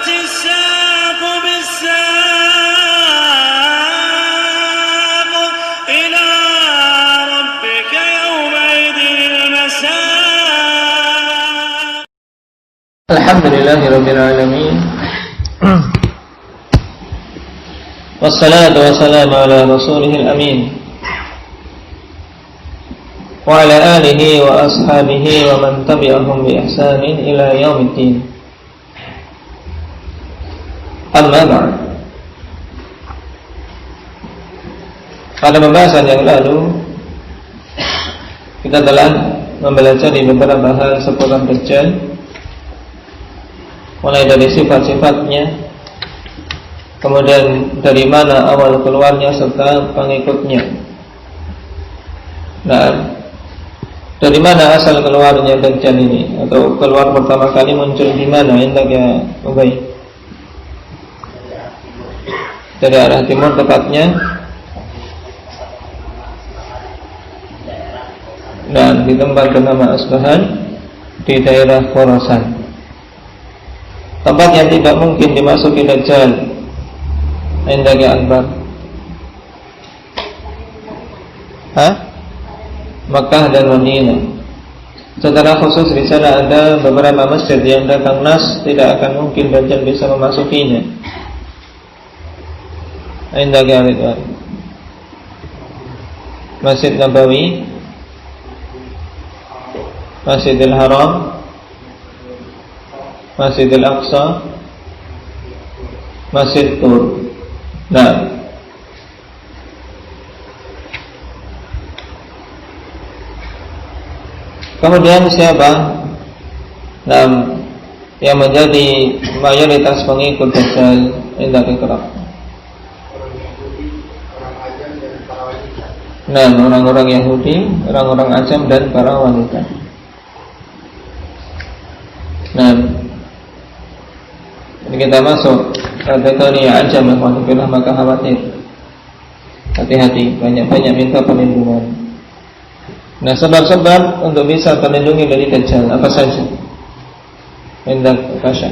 الساق بالساق إلى ربك يومئذ المساق. الحمد لله رب العالمين والصلاة والسلام على رسوله الأمين وعلى آله وأصحابه ومن تبعهم بإحسان إلى يوم الدين. Amma ba'd. Pada pembahasan yang lalu kita telah mempelajari beberapa hal seputar Dajjal, mulai dari sifat-sifatnya, kemudian dari mana awal keluarnya serta pengikutnya. Nah, dari mana asal keluarnya Dajjal ini, atau keluar pertama kali muncul di mana? Indahnya Ubay. Dari arah timur tepatnya, dan di tempat bernama Asbahan di daerah Khorasan, tempat yang tidak mungkin dimasuki Dajjal. Indahnya Akbar. Makkah dan Madinah. Secara khusus di sana ada beberapa masjid yang datang nas tidak akan mungkin Dajjal bisa memasukinya. Indahnya Ridwan. Masjid Nabawi, Masjidil Haram, Masjidil Aqsa, Masjid Tur. Nah, kemudian siapa yang menjadi mayoritas pengikut Dajjal? Indah Iqra. Nah, orang-orang Yahudi, orang-orang Ajam dan para wanita. Nah, ini kita masuk kategori Ajam, maka khawatir. Hati-hati, banyak-banyak minta perlindungan. Nah, sebab-sebab untuk bisa terlindungi dari Dajjal apa saja? Hendak Kasya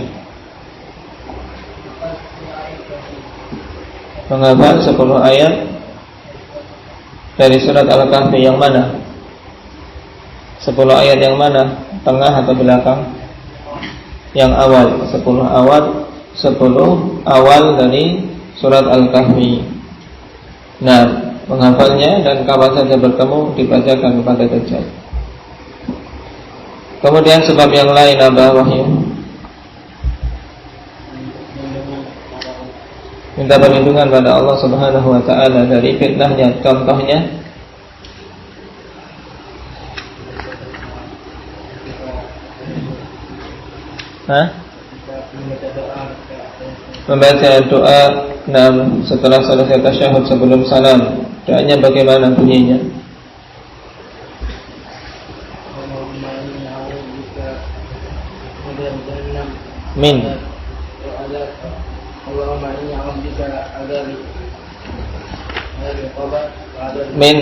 menghafal 10 ayat dari surat Al-Kahfi. Yang mana? 10 ayat yang mana? Tengah atau belakang? Yang awal. 10 awal dari surat Al-Kahfi. Nah, menghafalnya dan kapan saja bertemu dibacakan kepada Dajjal. Kemudian sebab yang lain apa, Wahyu? Minta perlindungan pada Allah Subhanahu wa ta'ala dari fitnahnya. Contohnya membaca doa setelah selesai tasyahud sebelum salam. Doanya bagaimana bunyinya? Min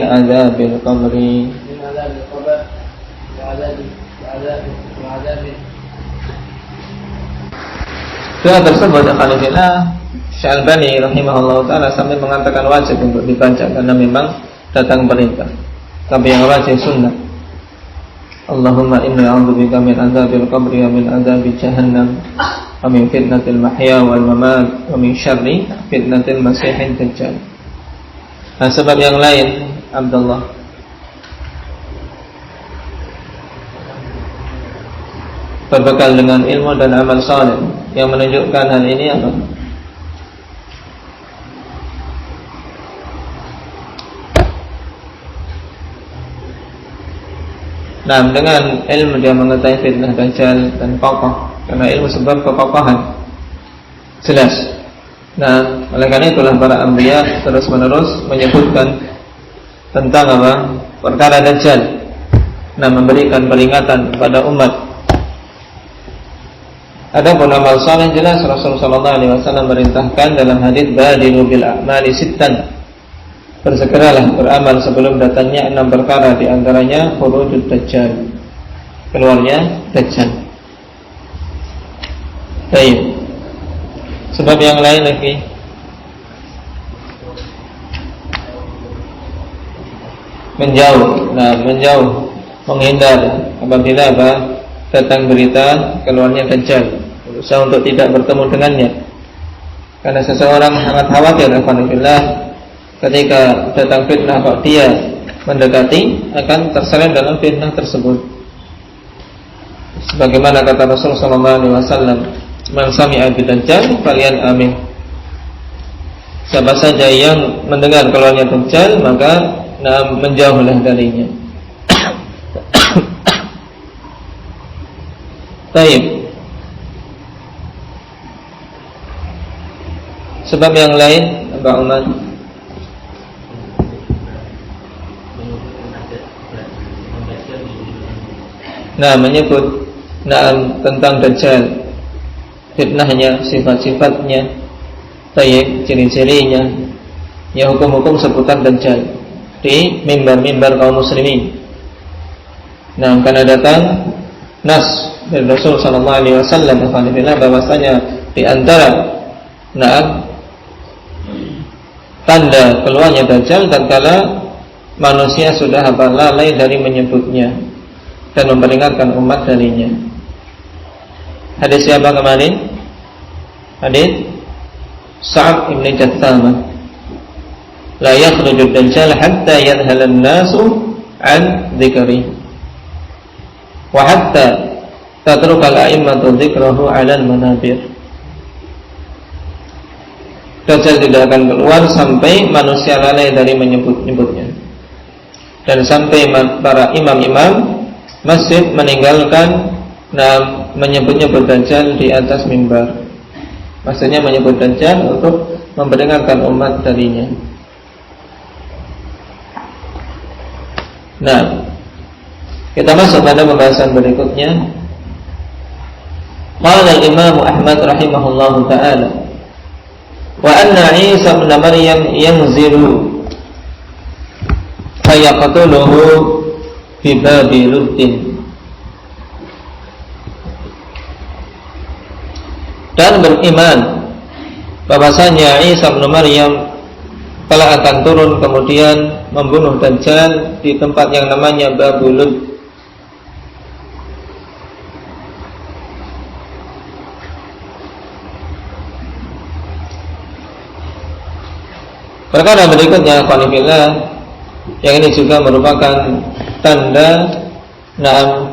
azabil qabri. Doa tersebut Khalifillah Syalbani rahimahullah ta'ala sampai mengatakan wajib untuk dibaca karena memang datang perintah. Tapi yang wajib sunnah. Allahumma inni a'udzubika min azabil qabri wa min azabi jahannam wa min fitnatil mahya wal mamat wa min syarri fitnatil masihid dajjal. Nah, sebab yang lain, Abdullah. Berbekal dengan ilmu dan amal saleh yang menunjukkan hal ini apa? Nah, dengan ilmu dia mengetahui fitnah Dajjal dan kokoh, karena ilmu sebab kekokohan jelas. Nah, oleh karena itulah para anbiya terus menerus menyebutkan tentang apa? Perkara Dajjal. Nah, memberikan peringatan kepada umat. Adapun amal saleh jelas Rasulullah SAW merintahkan dalam hadis badiru bil a'mali sittan. Bersegeralah beramal sebelum datangnya 6 perkara, di antaranya khurujud Dajjal, keluarnya Dajjal. Baik. Sebab yang lain lagi. Menjauh. Nah, menjauh, menghindar apabila apa? Datang berita keluarnya Dajjal. Berusaha untuk tidak bertemu dengannya. Karena seseorang sangat khawatir alhamdulillah ketika datang fitnah kok dia mendekati akan terseret dalam fitnah tersebut. Sebagaimana kata Rasulullah SAW, "Man sami'a bid-dajjal falyan amin." Siapa saja yang mendengar keluarnya Dajjal maka menjauhlah darinya. Baik. Sebab yang lain, Pak Umar. Nah, menyebut tentang Dajjal, fitnahnya, sifat-sifatnya, ciri-cirinya, ya hukum-hukum seputar Dajjal di mimbar-mimbar kaum muslimin. Nah, karena datang nas dari Rasul sallallahu alaihi wasallam bahwasanya di antara tanda keluarnya Dajjal tatkala manusia sudah lalai dari menyebutnya dan memperingatkan umat darinya. Hadis siapa kemarin? Hadis Sa'ad ibn Jathamah. La yakhruju Dajjal hatta yadhala an-nasu an dzikri wa hatta tatruka al-a'immatu dzikrahu 'ala al-manabir. Dajjal tidak akan keluar sampai manusia lalai dari menyebut-nyebutnya, dan sampai para imam-imam masjid meninggalkan menyebut-nyebut Dajjal di atas mimbar. Maksudnya menyebut Dajjal untuk memperingatkan umat darinya. Nah, kita masuk pada pembahasan berikutnya. Qala al-Imam Ahmad rahimahullahu ta'ala, wa anna Isa ibn Maryam yanzilu fayaqtuluhu bi babi Luddin. Dan beriman bahwasanya Isa bin Maryam telah akan turun kemudian membunuh Dajjal di tempat yang namanya Babul Ludd. Perkara berikutnya qanifillah, yang ini juga merupakan tanda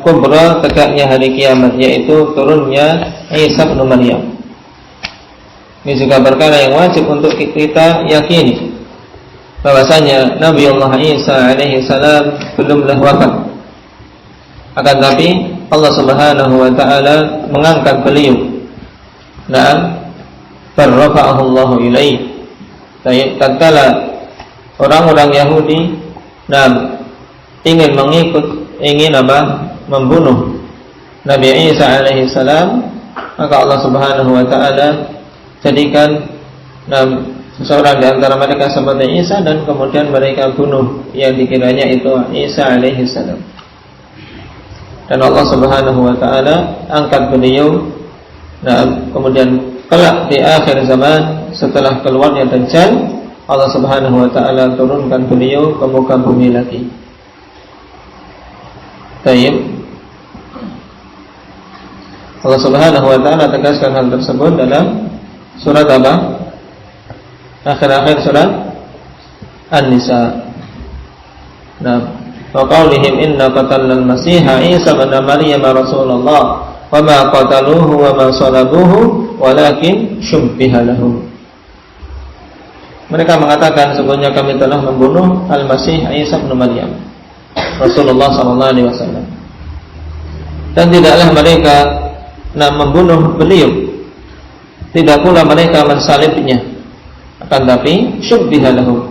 kubra tegaknya hari kiamat, yaitu turunnya Isa bin Maryam. Ini juga perkara yang wajib untuk kita yakini bahwasanya Nabi Allah Isa alaihi salam belumlah wafat. Akan tapi Allah Subhanahu wa taala mengangkat beliau. Farrafa'ahu Allah ilaihi. Tatkala orang-orang Yahudi ingin membunuh Nabi Isa alaihi salam, maka Allah Subhanahu wa taala jadikan seseorang di antara mereka seperti Isa, dan kemudian mereka bunuh yang dikiranya itu Isa alaihi salam. Dan Allah Subhanahu wa taala angkat beliau. Kemudian kelak di akhir zaman setelah keluarnya Dajjal, Allah Subhanahu wa taala turunkan beliau ke muka bumi lagi. Baik. Allah Subhanahu wa taala tegaskan hal tersebut dalam surat apa? Akhir-akhir surat An-Nisa. Wa qaulihim inna qatalna al-Masiha Isa ibn Maryam Rasulullah wa ma qataluhu wa ma salabuhu walakin syubbiha lahum. Mereka mengatakan sesungguhnya kami telah membunuh Al-Masih Isa bin Maryam Rasulullah sallallahu alaihi wasallam, dan tidaklah mereka membunuh beliau, tidak pula mereka mensalibnya, akan tapi syubbiha lahum,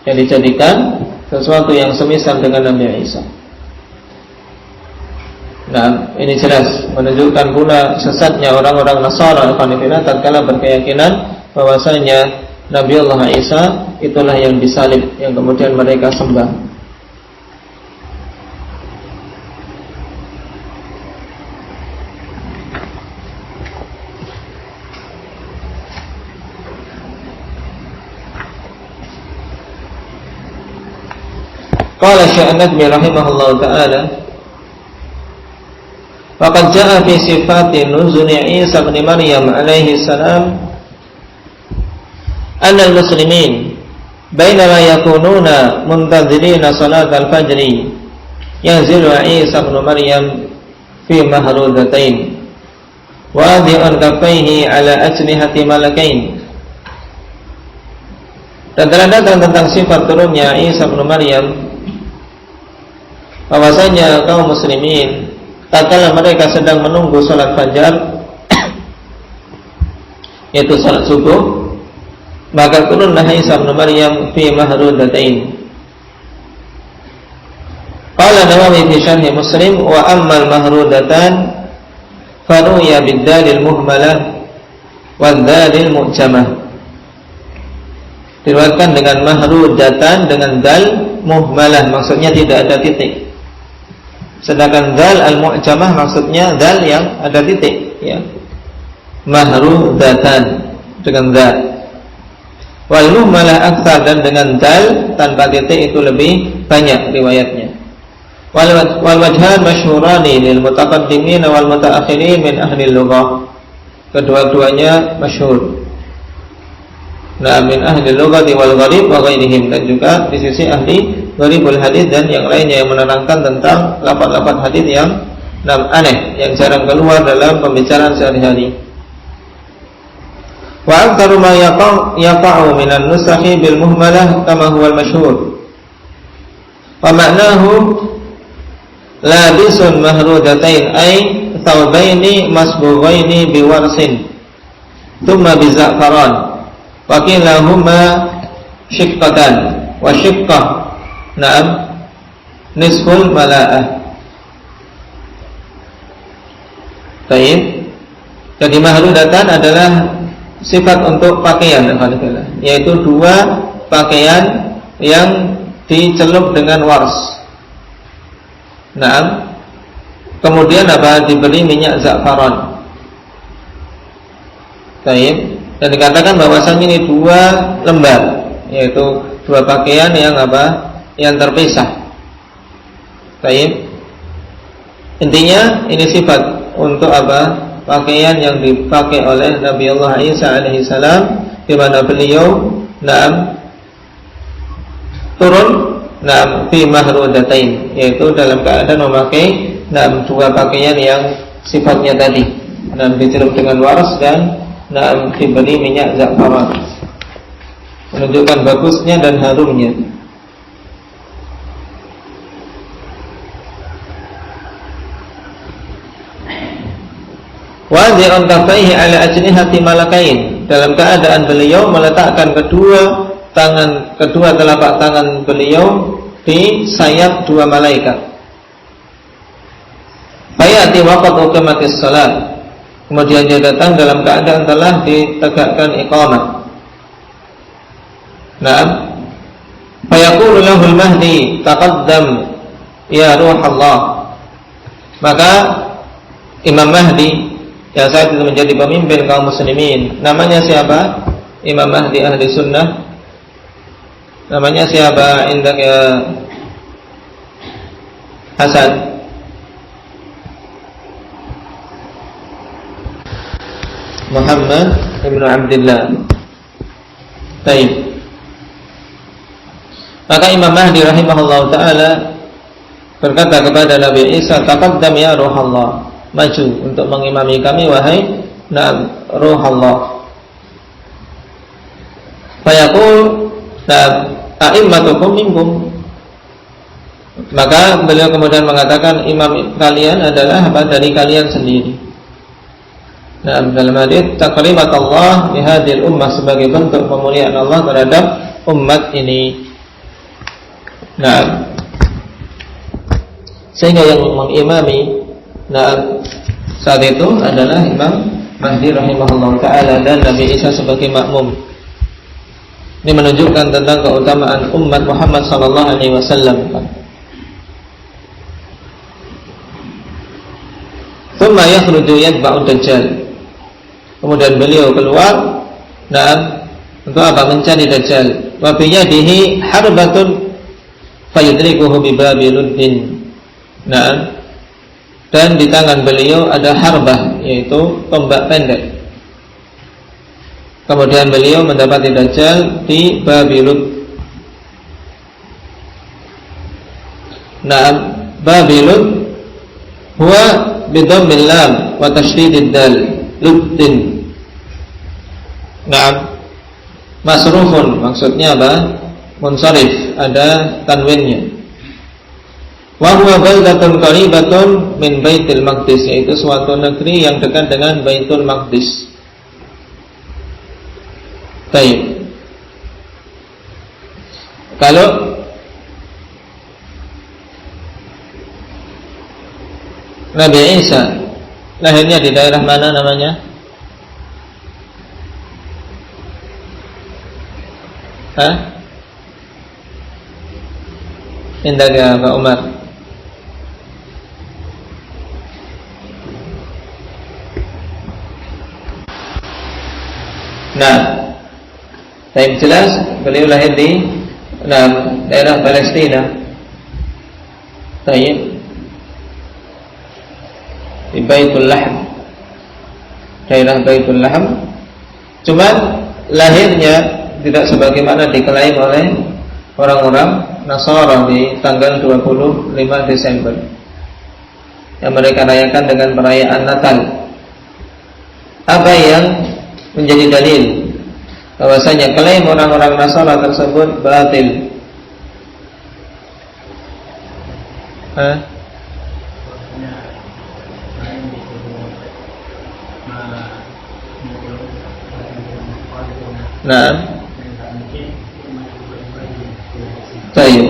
yang dijadikan sesuatu yang semisal dengan Nabi Isa. Ini jelas menunjukkan pula sesatnya orang-orang Nasara tatkala berkeyakinan bahwasanya Nabi Allah Isa itulah yang disalib, yang kemudian mereka sembah. Qala Syekh rahimahullahu taala, faqad jaa fi sifati nuzuli Isa bin Maryam alaihi salam anna al-muslimin bainama yakununa muntazirina salat al-fajri yanzilu Isa bin Maryam fi mahrudatain wadi'an kaffaihi ala ajnihati malakain. Dan telah datang tentang sifat turunnya Isa bin Maryam, bahwasanya kaum muslimin tatkala mereka sedang menunggu salat fajar yaitu salat subuh, maka turunlah Isa bin Maryam fi mahrudatain. Qala Nawawi fi syarh Muslim, wa ammal mahrudatan faruya bid-dalil muhmalah wad-dalil mu'jamah. Diriwayatkan dengan mahrudatan dengan dal muhmalah, maksudnya tidak ada titik. Sedangkan dal al-mu'jamah maksudnya dal yang ada titik, ya. Mahrudatan dengan dal. Wal muhmalah aktsar, dan dengan dal tanpa titik itu lebih banyak riwayatnya. Wal wajhan masyhurani lil mutaqaddimin wal mutaakhirin min ahli lughah. Kedua-duanya masyhur. Nah, min ahli lughati wal gharib wa ghairihim, dan juga di sisi ahli gharibul hadis dan yang lainnya yang menerangkan tentang lafaz-lafaz hadis yang aneh, yang jarang keluar dalam pembicaraan sehari-hari. Wa aktsaru ma yaqa'u minan nusakhi bil muhmalah kama huwa al masyhur. Wa ma'nahu labisun mahrudatain ay thawbaini masbughaini biwarsin thumma biza'faran wa kilahuma shiqqatan wa shiqqah nisful mala'ah. Baik. Jadi mahrudatan adalah sifat untuk pakaian, yaitu dua pakaian yang dicelup dengan wars. Kemudian diberi minyak za'faran. Baik. Dan dikatakan bahwasanya ini dua lembar, yaitu dua pakaian yang yang terpisah. Baik. Intinya ini sifat untuk pakaian yang dipakai oleh Nabi Allah Isa alaihi salam, di mana beliau turun fi mahrudatain, yaitu dalam keadaan memakai dua pakaian yang sifatnya tadi, dicelup dengan waras dan diberi minyak za'faran, menunjukkan bagusnya dan harumnya. Wadi'un kaffaihi ala ajnihati malakain, dalam keadaan beliau meletakkan kedua telapak tangan beliau di sayap dua malaikat. Fayati waqt uqimatis salat, kemudian dia datang dalam keadaan telah ditegakkan iqamah. Fayaqulu lahul mahdi taqaddam ya ruh Allah. Maka Imam Mahdi yang saat itu menjadi pemimpin kaum muslimin, namanya siapa? Imam Mahdi ahli sunnah. Namanya siapa? Indak ya Hasan. Muhammad ibn Abdullah. Baik. Maka Imam Mahdi rahimahullah ta'ala berkata kepada Nabi Isa, taqaddam ya ruh Allah, maju untuk mengimami kami wahai ruh Allah. Fayaqul a'immatukum minkum, maka beliau kemudian mengatakan imam kalian adalah dari kalian sendiri. Dalam hadis takrimat Allah li hadhil ummah, sebagai bentuk pemuliaan Allah terhadap umat ini. Sehingga yang mengimami saat itu adalah Imam Mahdi rahimahullah ta'ala dan Nabi Isa sebagai makmum. Ini menunjukkan tentang keutamaan umat Muhammad sallallahu alaihi wasallam. Tsumma yakhruju yatba'u dajjal. Kemudian beliau keluar untuk mencari Dajjal. Wa bi yadihi harbatun fayudrikuhu bi babiluddin. Nah, dan di tangan beliau ada harbah, yaitu tombak pendek. Kemudian beliau mendapati Dajjal di Babilud. Nah, Babilud huwa bidhammil lam wa tasydidid dal, luddin. Nah, masrufun maksudnya apa? Munsharif, ada tanwinnya. Wa huwa baldatun qaribatun min Baitul Maqdis, yaitu suatu negeri yang dekat dengan Baitul Maqdis. Baik. Kalau Nabi Isa lahirnya di daerah mana namanya? Hah? Indah Pak Umar. Nah, saya jelas beliau lahir di daerah Palestina. Baik. Di Baitul Lahm, daerah Baitul Lahm. Cuman lahirnya tidak sebagaimana diklaim oleh orang-orang Nasara di tanggal 25 Desember yang mereka rayakan dengan perayaan Natal. Apa yang menjadi dalil bahwasanya klaim orang-orang Nasara tersebut batil? Nah, baik.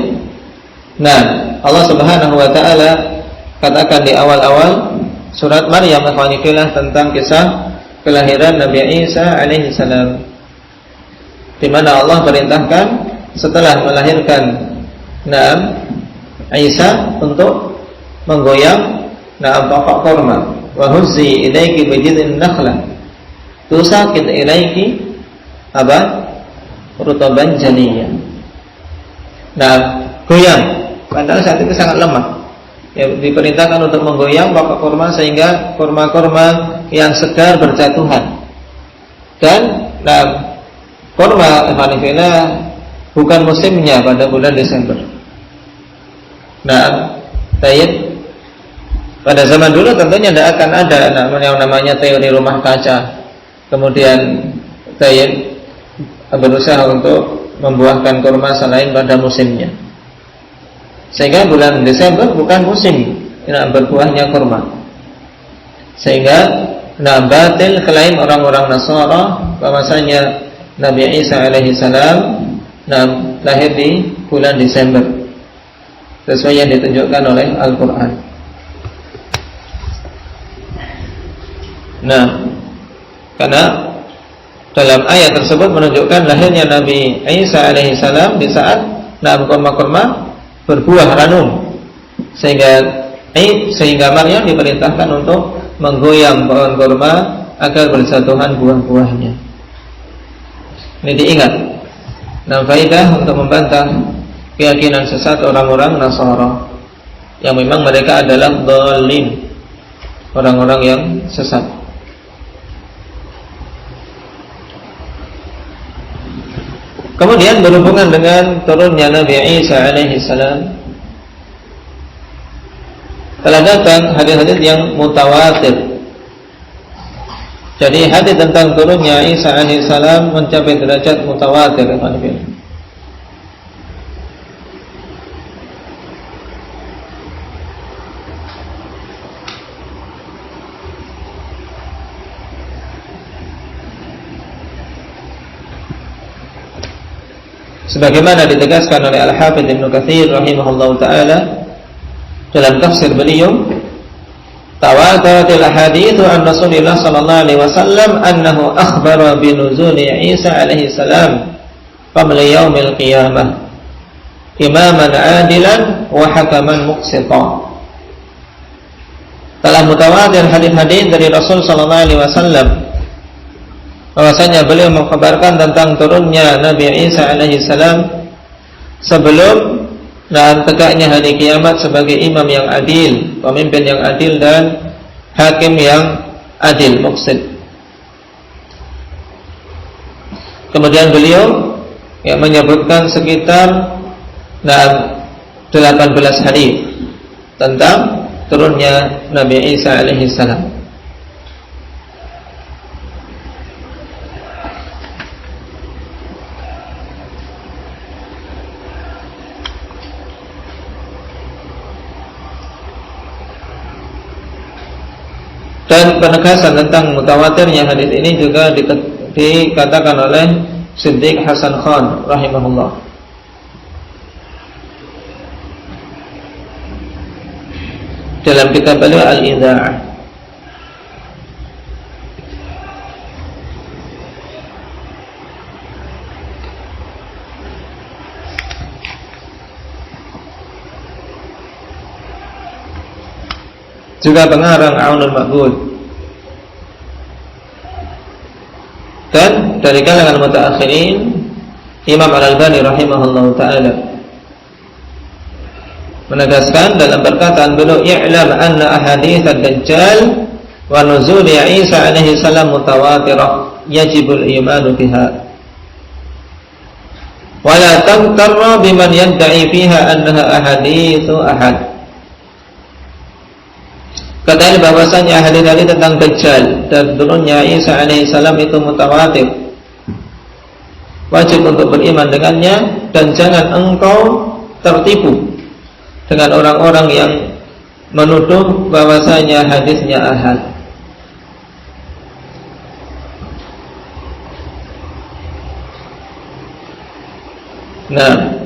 Nah, Allah Subhanahu wa taala katakan di awal-awal surat Maryam tentang kisah kelahiran Nabi Isa alaihi salam, di mana Allah perintahkan setelah melahirkan Isa untuk menggoyang pokok kurma. Wa huzzi ilaiki bi jid'in nakhlah tusaqit ilaiki rutaban janiyah. Nah, goyang padahal saat itu sangat lemah. Ya, diperintahkan untuk menggoyang pokok kurma sehingga kurma-kurma yang segar berjatuhan. Dan kurma bukan musimnya pada bulan Desember. Nah, pada zaman dulu tentunya tidak akan ada yang namanya teori rumah kaca. Kemudian berusaha untuk membuahkan kurma selain pada musimnya, sehingga bulan Desember bukan musim berbuahnya kurma. Sehingga batil klaim orang-orang Nasara bahwasanya Nabi Isa alaihi salam lahir di bulan Desember sesuai yang ditunjukkan oleh Al-Quran. Nah, karena dalam ayat tersebut menunjukkan lahirnya Nabi Isa alaihi salam di saat kurma-kurma berbuah ranum, sehingga Maryam diperintahkan untuk menggoyang pohon kurma agar berjatuhan buah-buahnya. Ini diingat. Faidah untuk membantah keyakinan sesat orang-orang Nasara yang memang mereka adalah dhalin, orang-orang yang sesat. Kemudian berhubungan dengan turunnya Nabi Isa alaihi salam, telah datang hadis-hadis yang mutawatir. Jadi hadis tentang turunnya Isa alaihi salam mencapai derajat mutawatir. Sebagaimana ditegaskan oleh Al-Hafidz Ibnu Katsir rahimahullahu taala dalam tafsir beliau, tawataratil haditsu an Rasulillah sallallahu alaihi wasallam annahu akhbara bi nuzuli Isa alaihi salam qabla yaumil qiyamah imaman adilan wa hakaman muqsita. Telah mutawatir hadis-hadis dari Rasul sallallahu alaihi wasallam bahwasanya beliau mengkabarkan tentang turunnya Nabi Isa alaihi salam sebelum dan tegaknya hari kiamat sebagai imam yang adil, pemimpin yang adil dan hakim yang adil, muqsid. Kemudian beliau yang menyebutkan sekitar 18 hadis tentang turunnya Nabi Isa alaihi salam. Dan penegasan tentang mutawatirnya hadis ini juga dikatakan oleh Siddiq Hasan Khan rahimahullah. Dalam kitab beliau Al-Idza'ah. Juga pengarang Aunul Ma'bud. Dan dari kalangan mutaakhirin Imam Al-Albani rahimahullahu taala menegaskan dalam perkataan beliau, "I'lam anna ahadits ad-dajjal wa nuzul Isa alaihi salam mutawatirah, yajibul imanu biha. Wa la tamtarra biman yad'i fiha annaha ahaditsu ahad." Katanya bahwasanya hadis-hadis tentang Dajjal dan turunnya Isa alaihi salam itu mutawatir. Wajib untuk beriman dengannya dan jangan engkau tertipu dengan orang-orang yang menuduh bahwasanya hadisnya ahad. Nah,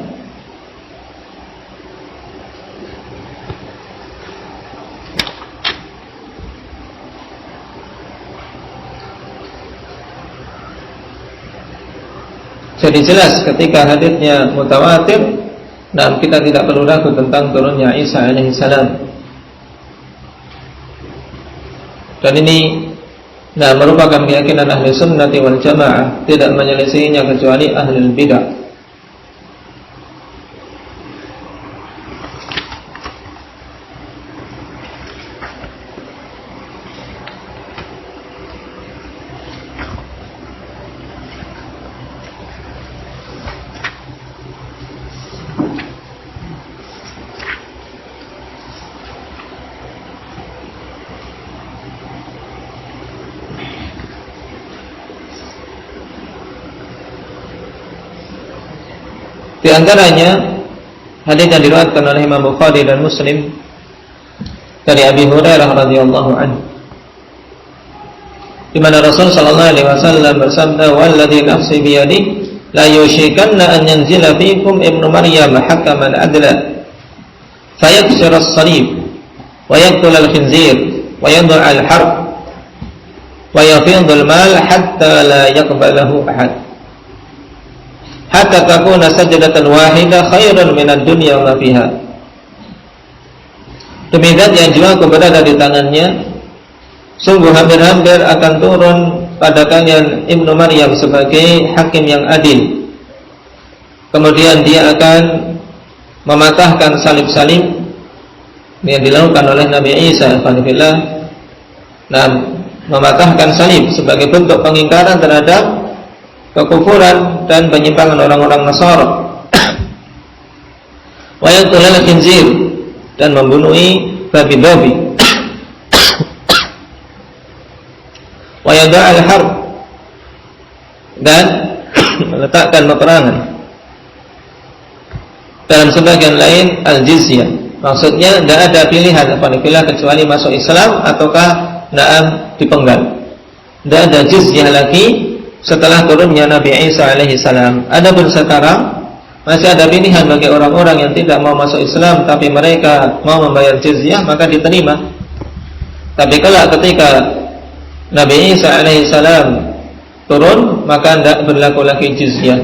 jadi jelas ketika hadisnya mutawatir, nah kita tidak perlu ragu tentang turunnya Isa alaihi salam. Dan ini merupakan keyakinan ahli sunnati wal jamaah, tidak menyelisihinya kecuali ahli bidah. Di antaranya hadis yang diriwayatkan oleh Imam Bukhari dan Muslim dari Abi Hurairah radhiyallahu anhu, di mana Rasul sallallahu alaihi wasallam bersabda, "Walladzi nafsi bi yadihi la yushikanna an yanzila fiikum ibnu Maryam hakaman adla fayaksir as-salib wa yaqtul al-khinzir wa yad'a al-harb wa yafidhu al-mal hatta la yaqbalahu ahad hatta takuna sajdatan wahidah khairan minad dunya wa ma fiha." Demi zat yang jiwaku berada di tangannya, sungguh hampir-hampir akan turun pada kalian Ibnu Maryam sebagai hakim yang adil. Kemudian dia akan mematahkan salib-salib yang dilakukan oleh Nabi Isa alaihissalam, dan mematahkan salib sebagai bentuk pengingkaran terhadap kekufuran dan penyimpangan orang-orang Nasara. Wa yaqtulul khinzir, dan membunuhi babi-babi. Wa yada'al harb, dan meletakkan peperangan. Dalam sebagian lain al-jizyah, maksudnya tidak ada pilihan apabila kecuali masuk Islam ataukah dipenggal. Tidak ada jizyah lagi setelah turunnya Nabi Isa alaihi salam. Adapun sekarang masih ada pilihan bagi orang-orang yang tidak mau masuk Islam tapi mereka mau membayar jizyah, maka diterima. Tapi kalau ketika Nabi Isa alaihi salam turun, maka tidak berlaku lagi jizyah.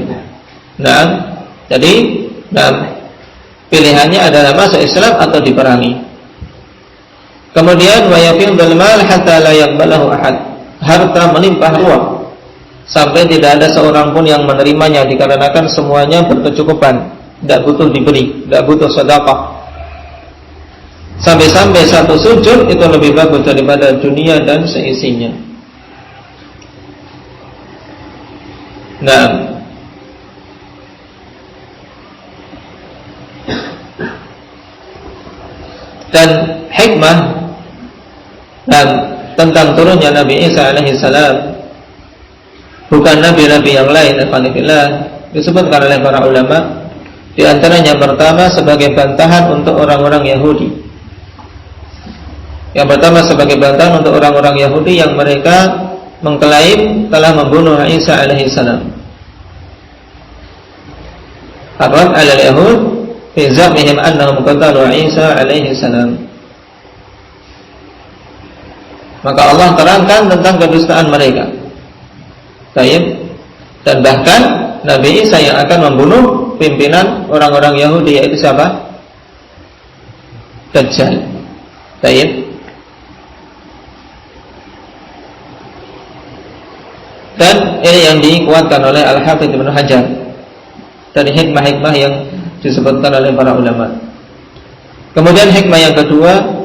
Jadi pilihannya adalah masuk Islam atau diperangi. Kemudian wa yafidul mal hatta la yaqbalahu ahad, harta melimpah ruah sampai tidak ada seorang pun yang menerimanya dikarenakan semuanya berkecukupan, tidak butuh diberi, tidak butuh sedekah. Sampai-sampai satu sujud itu lebih bagus daripada dunia dan seisinya. Nah, dan hikmah dan tentang turunnya Nabi Isa alaihissalam, bukan nabi-nabi yang lain, disebutkan oleh para ulama. Di antaranya pertama sebagai bantahan untuk orang-orang Yahudi. Yang pertama sebagai bantahan untuk orang-orang Yahudi yang mereka mengklaim telah membunuh Isa alaihissalam. Ar-rad 'ala al-yahud fi zamihim annahum qatalu Isa alaihissalam. Maka Allah terangkan tentang kedustaan mereka. Baik. Dan bahkan Nabi Isa yang akan membunuh pimpinan orang-orang Yahudi, yaitu siapa? Dajjal. Baik. Dan ini yang dikuatkan oleh Al-Hafidz Ibnu Hajar dari hikmah-hikmah yang disebutkan oleh para ulama. Kemudian hikmah yang kedua,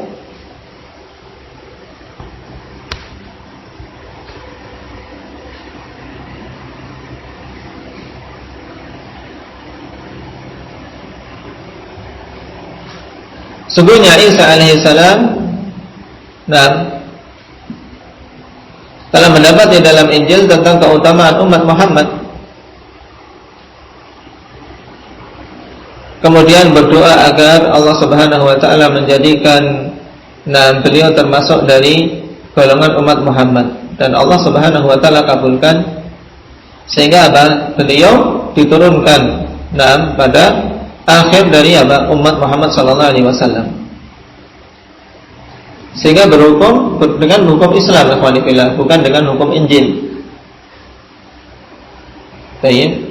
sungguhnya Isa alaihissalam telah mendapat di dalam Injil tentang keutamaan umat Muhammad. Kemudian berdoa agar Allah Subhanahu wa taala menjadikan beliau termasuk dari golongan umat Muhammad, dan Allah Subhanahu wa taala kabulkan sehingga beliau diturunkan pada akhir dari umat Muhammad sallallahu alaihi wasallam, sehingga berhukum dengan hukum Islam, bukan dengan hukum Injil. Baik.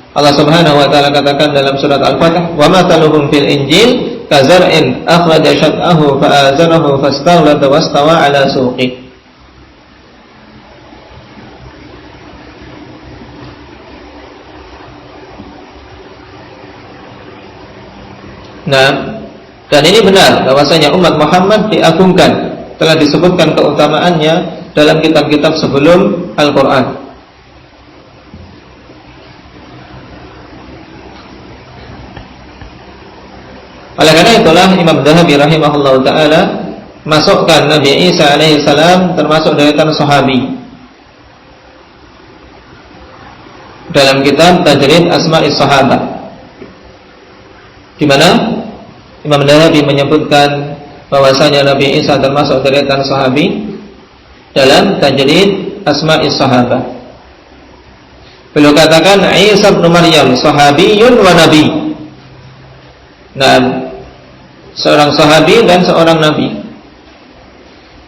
Allah Subhanahu wa taala katakan dalam surat Al-Fatih, "Wa mataluhum fil Injil kazar'in akhraja syat'ahu fa'azarahu fastaghlata wastawa 'ala suqih." Dan ini benar bahwasanya umat Muhammad diagungkan, telah disebutkan keutamaannya dalam kitab-kitab sebelum Al-Quran. Oleh karena itulah Imam Dhahabi rahimahullah ta'ala masukkan Nabi Isa alaihissalam termasuk deretan sahabi dalam kitab Tajrid Asma'is Sahabah, di mana Imam Dhahabi menyebutkan bahwasanya Nabi Isa termasuk deretan sahabi dalam Tajrid Asma'is Sahabah. Beliau katakan Isa bin Maryam sahabiyun wa nabi. Seorang sahabi dan seorang nabi.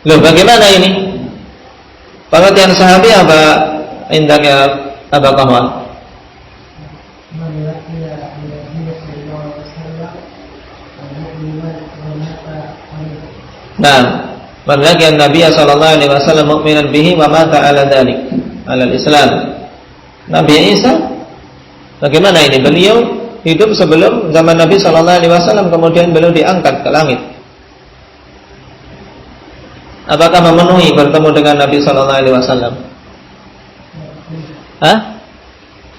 Loh, bagaimana ini? Pengertian sahabi apa indahnya Aba Kahwan? Man laqiya Nabi sallallahu alaihi wasallam mu'minan bihi wa mata ala dzalik, ala al-Islam. Nabi Isa bagaimana ini? Beliau hidup sebelum zaman Nabi sallallahu alaihi wasallam, kemudian beliau diangkat ke langit. Apakah memenuhi bertemu dengan Nabi sallallahu alaihi wasallam?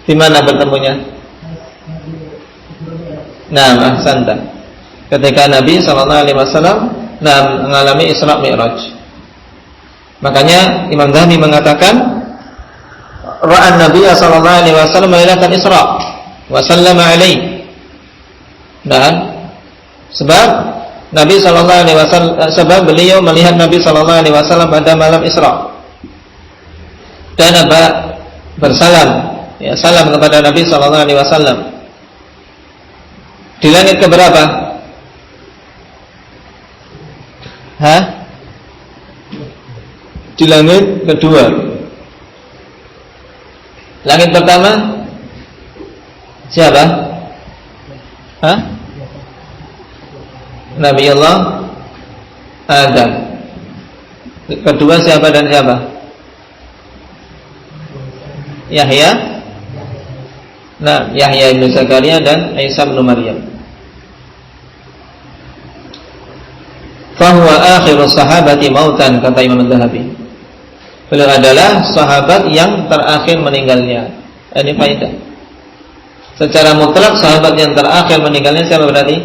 Di mana bertemunya? Ahsanta. Ketika Nabi sallallahu alaihi wasallam mengalami Isra Mi'raj. Makanya Imam Dhahabi mengatakan ra'an Nabi sallallahu alaihi wasallam lailatan Isra wa sallama alaihi. Sebab Nabi sallallahu alaihi wasallam, sebab beliau melihat Nabi sallallahu alaihi wasallam pada malam Isra dan bersalam, salam kepada Nabi sallallahu alaihi wasallam di langit keberapa? Di langit kedua. Langit pertama siapa? Nabi Allah Adam. Kedua siapa dan siapa? Yahya. Yahya bin Zakaria dan Isa bin Maryam. Fahuwa akhirus sahabati mautan, kata Imam Adz-Dzahabi. Beliau adalah sahabat yang terakhir meninggalnya. Ini faedah. Secara mutlak sahabat yang terakhir meninggalnya siapa berarti?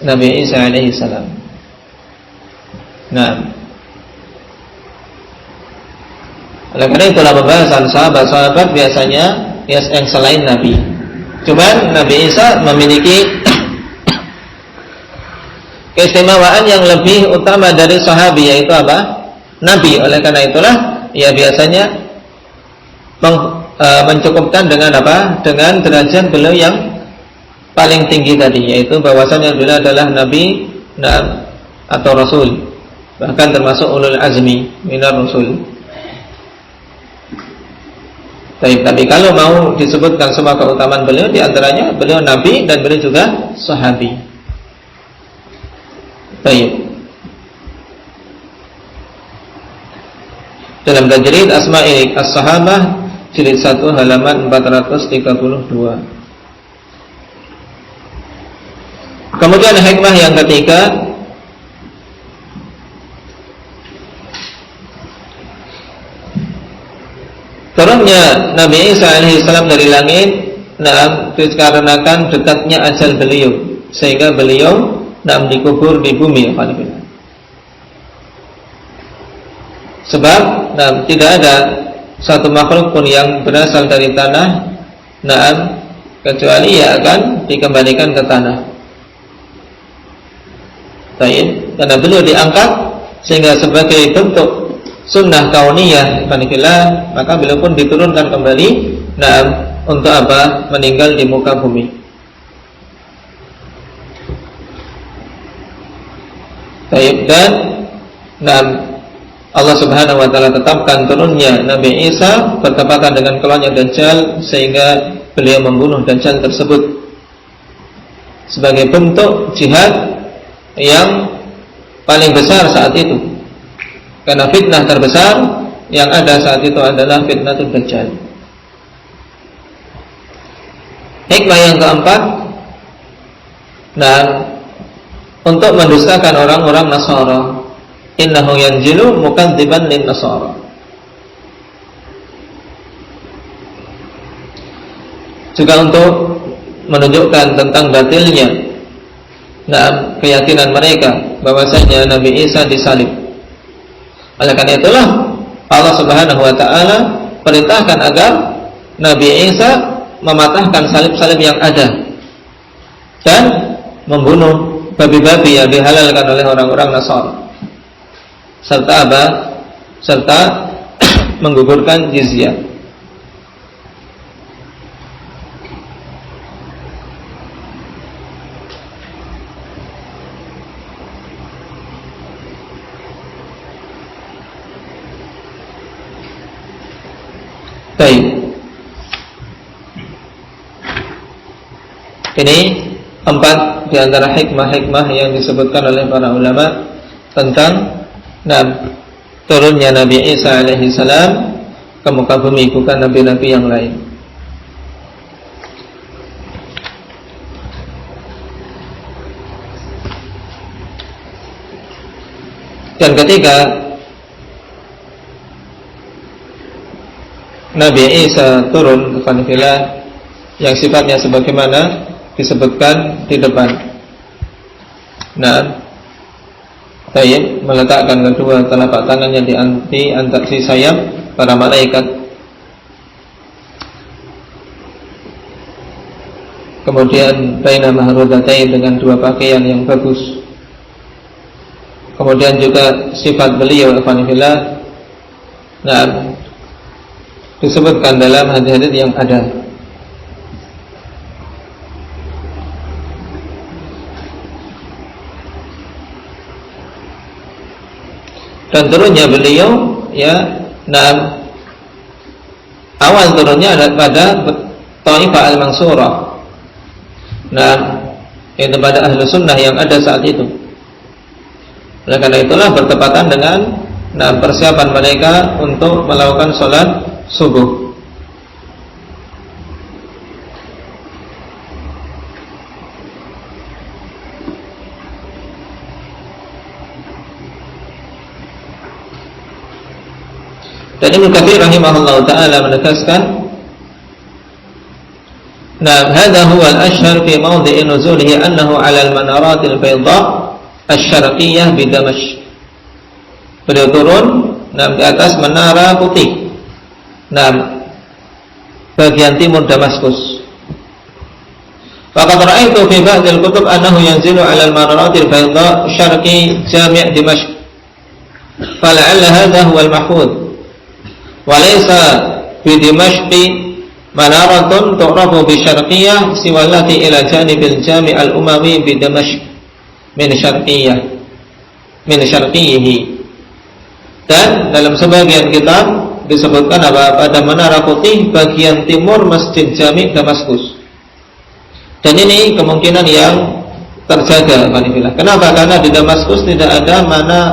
Nabi Isa alaihi salam. Oleh karena itulah pembahasan sahabat-sahabat biasanya yang selain Nabi. Cuman Nabi Isa memiliki keistimewaan yang lebih utama dari sahabi, yaitu apa? Nabi. Oleh karena itulah ya biasanya mencukupkan dengan apa? Dengan derajat beliau yang paling tinggi tadi, yaitu bahwasanya beliau adalah Nabi atau Rasul, bahkan termasuk ulul azmi minar Rasul. Tapi kalau mau disebutkan semua keutamaan beliau, diantaranya beliau Nabi dan beliau juga sahabi. Baik. Dalam Tajrid Asma'i As-Sahabah jilid 1 halaman 432. Kemudian hikmah yang ketiga, turunnya Nabi Isa alaihissalam dari langit dikarenakan dekatnya ajal beliau, sehingga beliau dikubur di bumi. Sebab tidak ada satu makhluk pun yang berasal dari tanah kecuali ia akan dikembalikan ke tanah. Karena beliau diangkat sehingga sebagai bentuk sunnah kauniyah, maka beliau pun diturunkan kembali untuk apa? Meninggal di muka bumi. Dan Allah Subhanahu wa taala tetapkan turunnya Nabi Isa bertepatan dengan keluarnya Dajjal, sehingga beliau membunuh Dajjal tersebut sebagai bentuk jihad yang paling besar saat itu. Karena fitnah terbesar yang ada saat itu adalah fitnatul Dajjal. Hikmah yang keempat, untuk mendustakan orang-orang Nasara. Innahu yanzilu mukadziban lin Nasara. Juga untuk menunjukkan tentang batilnya keyakinan mereka bahwasanya Nabi Isa disalib. Oleh karena itulah Allah Subhanahu wa taala perintahkan agar Nabi Isa mematahkan salib-salib yang ada dan membunuh babi-babi yang dihalalkan oleh orang-orang Nasara. Serta apa? Serta menggugurkan jizyah. Baik. Ini 4 di antara hikmah-hikmah yang disebutkan oleh para ulama tentang turunnya Nabi Isa alaihi salam ke muka bumi, bukan nabi-nabi yang lain. Dan ketiga, Nabi Isa turun kefanfilah yang sifatnya sebagaimana disebutkan di depan. Meletakkan kedua telapak tangannya di antara sayap para malaikat. Kemudian baina mahrudatain, dengan 2 pakaian yang bagus. Kemudian juga sifat beliau alhamdulillah disebutkan dalam hadis-hadis yang ada. Dan turunnya beliau awal turunnya adalah pada Taifah al-Mansurah, itu pada ahlu sunnah yang ada saat itu. Oleh karena itulah bertepatan dengan persiapan mereka untuk melakukan sholat subuh. Dan Ibnu Katsir rahimahullah taala menegaskan, "Nah, hadha huwa al-ashhar fi mawdi'i nuzulihi annahu 'ala al-manarat al-bayda asy-syarqiyyah bi Damashq." Beliau turun di atas menara putih. Bagian timur Damaskus. Faqad ra'aytu fi ba'd al-kutub annahu yanzilu 'ala al-manarat al-bayda syarqi jami' Dimashq. Fala'alla hadha huwa al-mahfuz. Wa laysa fi Dimashq manaratun tu'rafu bi syarqiyyah siwa allati ila janibil jami' al-umawi bi Damashq min syarqiyyihi. Dan dalam sebagian kitab disebutkan pada menara putih bagian timur Masjid Jami' Damaskus. Dan ini kemungkinan yang terjaga. Kenapa? Karena di Damaskus tidak ada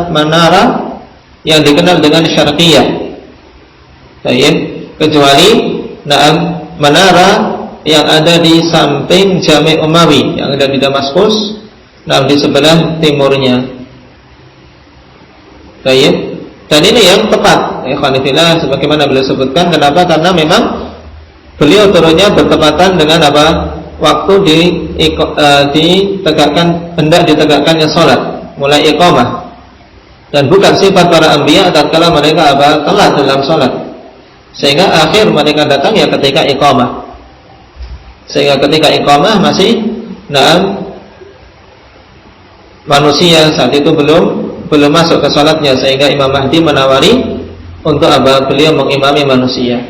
menara yang dikenal dengan syarqiyah, kecuali menara yang ada di samping Jami' Umawi yang ada di Damaskus, di sebelah timurnya. Dan ini yang tepat, sebagaimana beliau sebutkan. Kenapa? Karena memang beliau turunnya bertepatan dengan waktu hendak ditegakkannya sholat, mulai iqamah. Dan bukan sifat para anbiya tatkala mereka telat dalam sholat, sehingga akhir mereka datang ya ketika iqamah. Sehingga ketika iqamah masih manusia saat itu belum masuk ke salatnya, sehingga Imam Mahdi menawari untuk beliau mengimami manusia.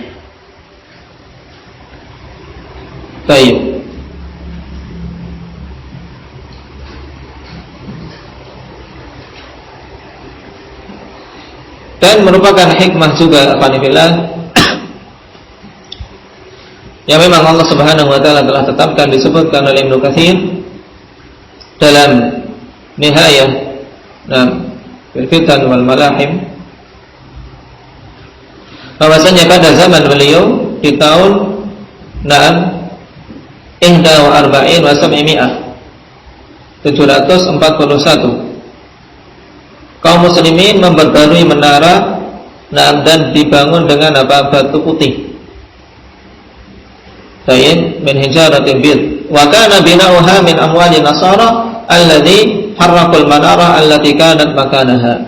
Baik. Dan merupakan hikmah juga yang memang Allah Subhanahu wa taala telah tetapkan, disebutkan oleh Ibnu Katsir dalam Nihayah Fitan wal Malahim, bahwasanya pada zaman beliau di tahun 741 kaum muslimin memperbarui menara dan dibangun dengan batu putih min hijaratin bid, wa kana bina'uha min amwali nasara alladhi harraqul manara allati kanat makanaha.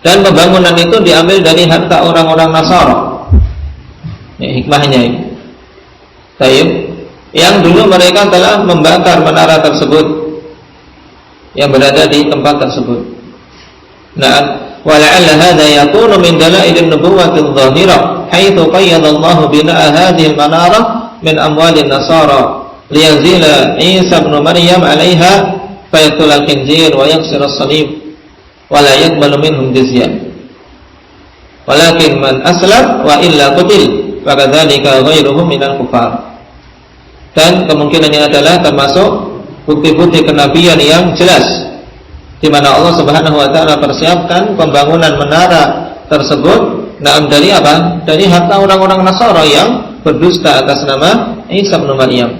Dan pembangunan itu diambil dari harta orang-orang Nasara. Hikmahnya ini. Yang dulu mereka telah membakar menara tersebut yang berada di tempat tersebut. Wa la'alla hadha yakunu min dalailin nubuwwatil dhahira haitsu qayyada Allah bina'a hadhihi al-manara min amwalin nasara liyazila Isa ibn Maryam 'alaiha fayatul al-khinzir wa yaksir as-salib wa la yaqbalu minhum jizyan walakin man aslam wa illa qutil wa kadzalika ghairuhum minal kufar. Dan kemungkinan ini adalah termasuk bukti-bukti kenabian yang jelas, di mana Allah Subhanahu wa taala persiapkan pembangunan menara tersebut dari dari harta orang-orang Nasara yang berdusta atas nama Isa bin Maryam.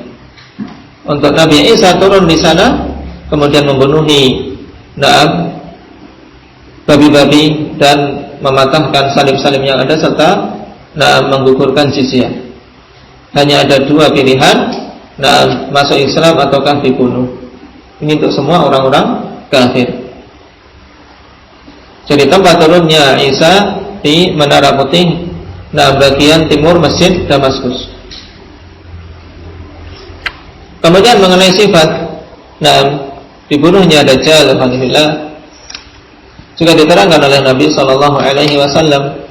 Untuk Nabi Isa turun di sana, kemudian membunuhi babi-babi dan mematahkan salib-salib yang ada serta menggugurkan jizyah. Hanya ada dua pilihan, masuk Islam ataukah dibunuh. Ini untuk semua orang-orang kafir. Jadi tempat turunnya Isa di Menara Putih, bagian timur Masjid Damaskus. Kemudian mengenai sifat dibunuhnya Dajjal, alhamdulillah, juga diterangkan oleh Nabi sallallahu alaihi wasallam.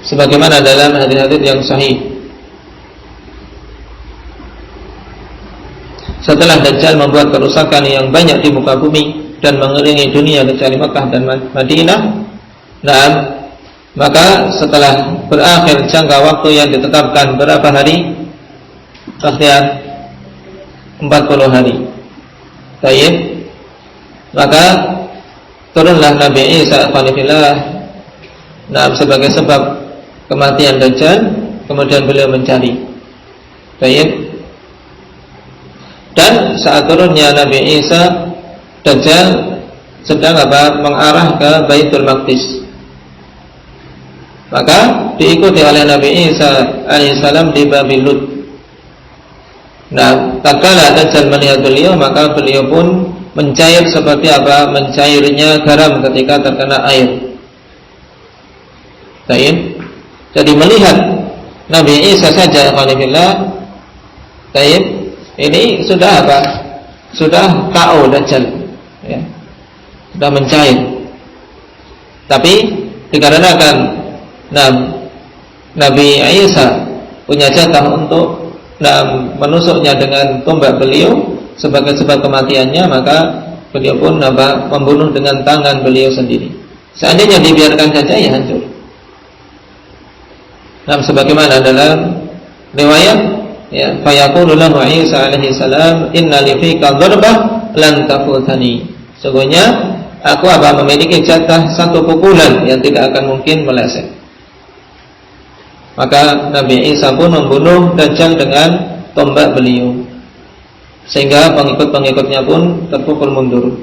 Sebagaimana dalam hadis-hadis yang sahih, setelah Dajjal membuat kerusakan yang banyak di muka bumi dan mengelilingi dunia kecuali Makkah dan Madinah, maka setelah berakhir jangka waktu yang ditetapkan berapa hari? Akhir 40 hari. Baik. Maka turunlah Nabi Isa alaihissalam sebagai sebab kematian Dajjal, kemudian beliau mencari. Baik. Dan saat turunnya Nabi Isa, Dajjal sedang mengarah ke Baitul Maqdis. Maka diikuti oleh Nabi Isa alaihissalam di Babi Lut. Nah, tatkala Dajjal melihat beliau, maka beliau pun mencair seperti mencairnya garam ketika terkena air. Baik. Jadi melihat Nabi Isa saja, alhamdulillah, baik, ini sudah sudah KO Dajjal, ya, sudah mencair. Tapi dikarenakan Nabi Isa punya jatah untuk menusuknya dengan tombak beliau sebagai sebab kematiannya, maka beliau pun membunuh dengan tangan beliau sendiri. Seandainya dibiarkan saja, ya hancur. Sebagaimana dalam riwayat, ya, fayaqulu lahu Isa alaihi salam, inna li fika dharbah lan tafutani. Sesungguhnya aku memiliki jatah satu pukulan yang tidak akan mungkin meleset. Maka Nabi Isa pun membunuh Dajjal dengan tombak beliau, sehingga pengikut-pengikutnya pun terpukul mundur.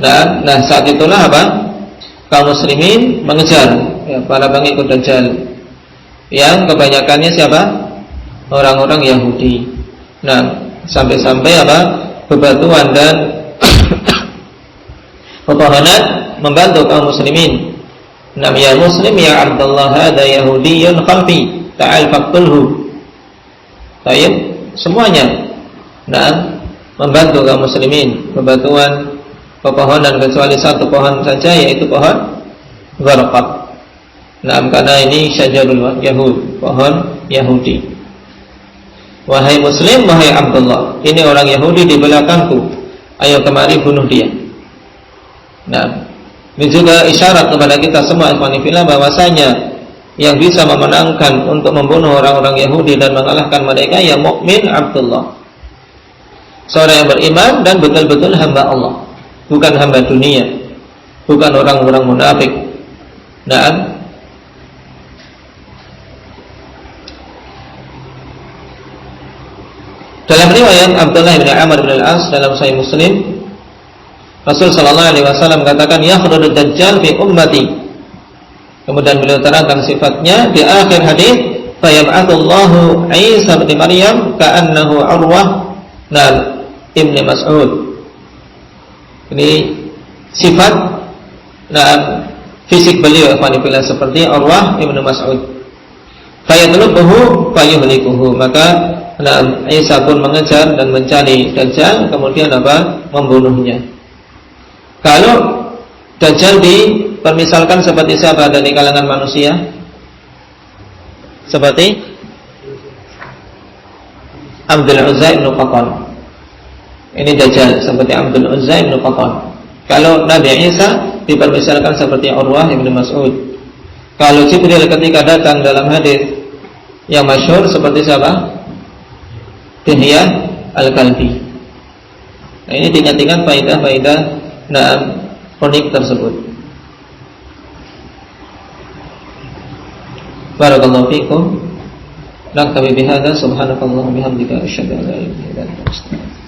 Nah saat itulah kaum muslimin mengejar, ya, para pengikut Dajjal, yang kebanyakannya siapa? Orang-orang Yahudi. Sampai-sampai bebatuan dan pepohonan membantu kaum muslimin. Ya muslim ya Abdullah, hada Yahudiyyun khalfi, ta'al faqtulhu. Baik, semuanya membantu kaum muslimin, bebatuan, pepohonan, kecuali satu pohon saja, yaitu pohon Gharqad. Karena ini syajarul Yahud, pohon Yahudi. Wahai muslim, wahai Abdullah, ini orang Yahudi di belakangku, ayo kemari bunuh dia. Ini juga isyarat kepada kita semua ikhwanifillah, bahwasanya yang bisa memenangkan untuk membunuh orang-orang Yahudi dan mengalahkan mereka, ya mukmin Abdullah, seorang yang beriman dan betul-betul hamba Allah, bukan hamba dunia, bukan orang-orang munafik. Dalam riwayat Abdullah bin Amr bin Al-As dalam Sahih Muslim, Rasul sallallahu alaihi wasallam katakan, yakhrujud dajjal fi ummati. Kemudian beliau terangkan sifatnya di akhir hadis, fayab'atsullahu Isa bin Maryam ka'annahu Urwah ibn Mas'ud. Ini sifat fisik beliau seperti Urwah ibn Mas'ud. Fayatlubuhu fayuhlikuhu. Maka Isa pun mengejar dan mencari Dajjal, kemudian membunuhnya. Kalau Dajjal dipermisalkan seperti siapa dari kalangan manusia? Seperti Abdul Uzza bin Qatan. Ini Dajjal seperti Abdul Uzza bin Qatan. Kalau Nabi Isa dipermisalkan seperti Urwah bin Mas'ud. Kalau Jibril ketika datang dalam hadis yang masyhur seperti siapa? Dihya Al-Kalbi. Ini tingkat-tingkat faidah-faidah unik tersebut. Barakallahu fikum. Naktabi bihadza, subhanakallahumma bihamdika, asyhadu an la ilaha illa anta, astaghfiruka.